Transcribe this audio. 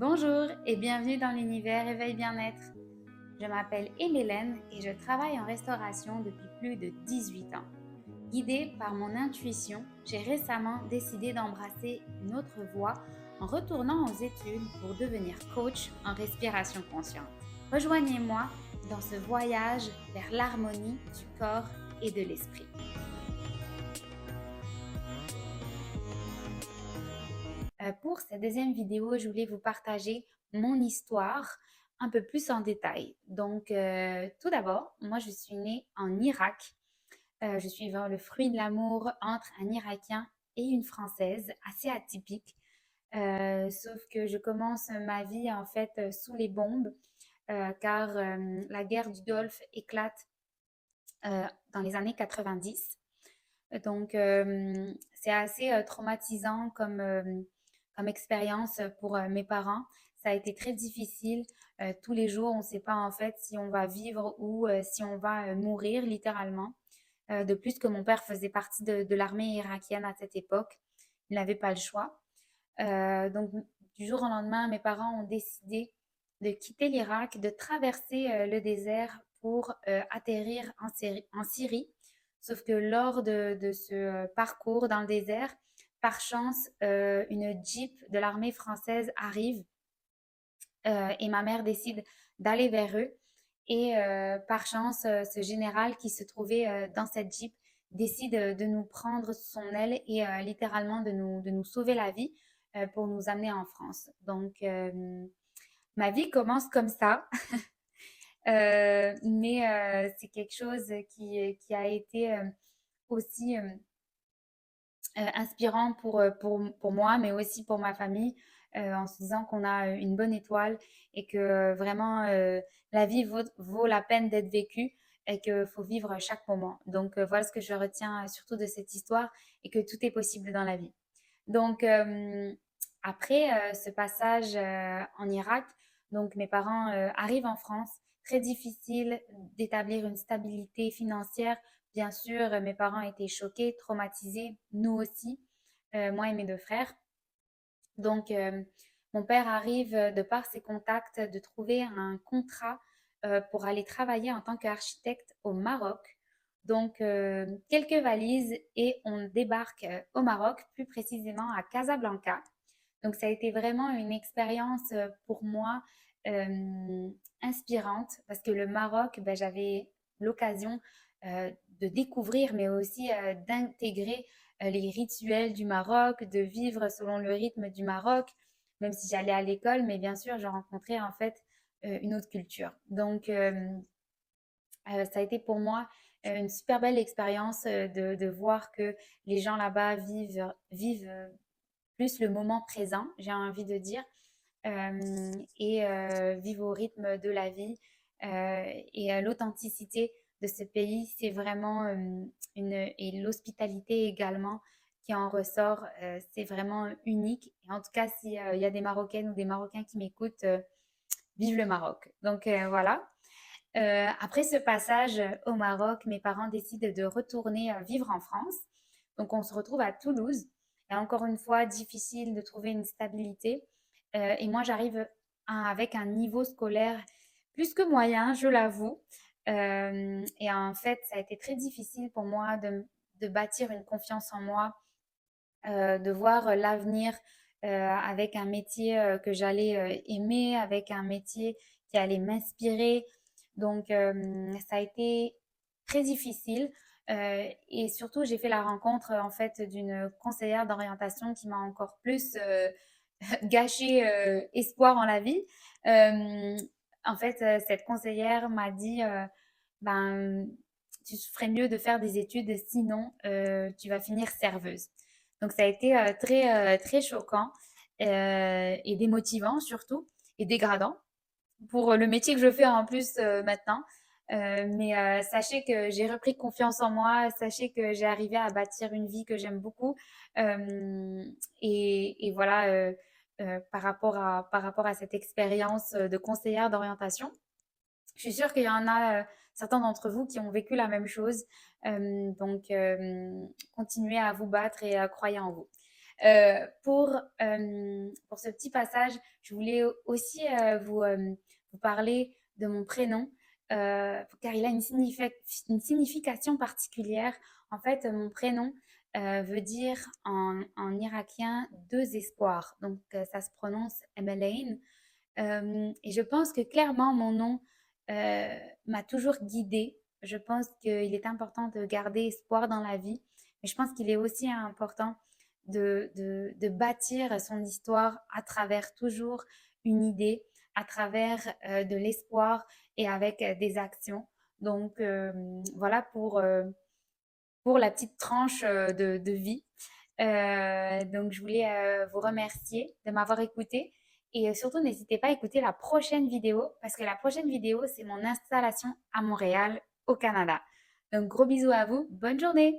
Bonjour et bienvenue dans l'univers Éveil Bien-être. Je m'appelle Emélène et je travaille en restauration depuis plus de 18 ans. Guidée par mon intuition, j'ai récemment décidé d'embrasser une autre voie en retournant aux études pour devenir coach en respiration consciente. Rejoignez-moi dans ce voyage vers l'harmonie du corps et de l'esprit. Pour cette deuxième vidéo, je voulais vous partager mon histoire un peu plus en détail. Donc, tout d'abord, moi, je suis née en Irak. Je suis le fruit de l'amour entre un Irakien et une Française, assez atypique. Sauf que je commence ma vie en fait sous les bombes, car la guerre du Golfe éclate dans les années 90. Donc, c'est assez traumatisant comme expérience pour mes parents. Ça a été très difficile. Tous les jours, on ne sait pas en fait si on va vivre ou si on va mourir littéralement. De plus que mon père faisait partie de l'armée irakienne à cette époque. Il n'avait pas le choix. Donc, du jour au lendemain, mes parents ont décidé de quitter l'Irak, de traverser le désert pour atterrir en Syrie. Sauf que lors de ce parcours dans le désert, par chance, une Jeep de l'armée française arrive et ma mère décide d'aller vers eux. Et par chance, ce général qui se trouvait dans cette Jeep décide de nous prendre sous son aile et littéralement de nous sauver la vie pour nous amener en France. Donc, ma vie commence comme ça. Mais c'est quelque chose qui a été aussi inspirant pour moi, mais aussi pour ma famille, en se disant qu'on a une bonne étoile et que vraiment la vie vaut la peine d'être vécue et qu'il faut vivre chaque moment. Donc voilà ce que je retiens surtout de cette histoire et que tout est possible dans la vie. Donc après ce passage en Irak, donc mes parents arrivent en France. Très difficile d'établir une stabilité financière. Bien sûr, mes parents étaient choqués, traumatisés, nous aussi, moi et mes deux frères. Donc, mon père arrive, de par ses contacts, de trouver un contrat pour aller travailler en tant qu'architecte au Maroc. Donc, quelques valises et on débarque au Maroc, plus précisément à Casablanca. Donc, ça a été vraiment une expérience pour moi euh, inspirante parce que le Maroc, ben, j'avais l'occasion de découvrir, mais aussi d'intégrer les rituels du Maroc, de vivre selon le rythme du Maroc, même si j'allais à l'école, mais bien sûr, je rencontrais en fait une autre culture. Donc, ça a été pour moi une super belle expérience de voir que les gens là-bas vivent plus le moment présent, j'ai envie de dire, et vivre au rythme de la vie. Et l'authenticité de ce pays, c'est vraiment et l'hospitalité également qui en ressort, c'est vraiment unique. Et en tout cas, s'il y a des Marocaines ou des Marocains qui m'écoutent, vive le Maroc. Donc voilà. Après ce passage au Maroc, mes parents décident de retourner vivre en France. Donc on se retrouve à Toulouse. Et encore une fois, difficile de trouver une stabilité. Et moi, j'arrive avec un niveau scolaire plus que moyen, je l'avoue. Et en fait, ça a été très difficile pour moi de bâtir une confiance en moi, de voir l'avenir avec un métier que j'allais aimer, avec un métier qui allait m'inspirer. Donc, ça a été très difficile. Et surtout, j'ai fait la rencontre en fait d'une conseillère d'orientation qui m'a encore plus gâché espoir en la vie. Euh, En fait, cette conseillère m'a dit, ben, tu ferais mieux de faire des études, sinon tu vas finir serveuse. Donc ça a été très choquant et démotivant surtout et dégradant pour le métier que je fais en plus maintenant. Mais sachez que j'ai repris confiance en moi, sachez que j'ai arrivé à bâtir une vie que j'aime beaucoup. Et voilà, par rapport à cette expérience de conseillère d'orientation. Je suis sûre qu'il y en a certains d'entre vous qui ont vécu la même chose. Donc, continuez à vous battre et croyez en vous. Pour ce petit passage, je voulais aussi vous parler de mon prénom, car il a une signification particulière. En fait, mon prénom veut dire en irakien deux espoirs. Donc, ça se prononce Emelaine. Et je pense que clairement, mon nom m'a toujours guidée. Je pense qu'il est important de garder espoir dans la vie, mais je pense qu'il est aussi important de bâtir son histoire à travers toujours une idée, à travers de l'espoir et avec des actions. Donc, voilà pour la petite tranche de vie. Donc, je voulais vous remercier de m'avoir écouté. Et surtout, n'hésitez pas à écouter la prochaine vidéo, parce que la prochaine vidéo, c'est mon installation à Montréal, au Canada. Donc, gros bisous à vous. Bonne journée!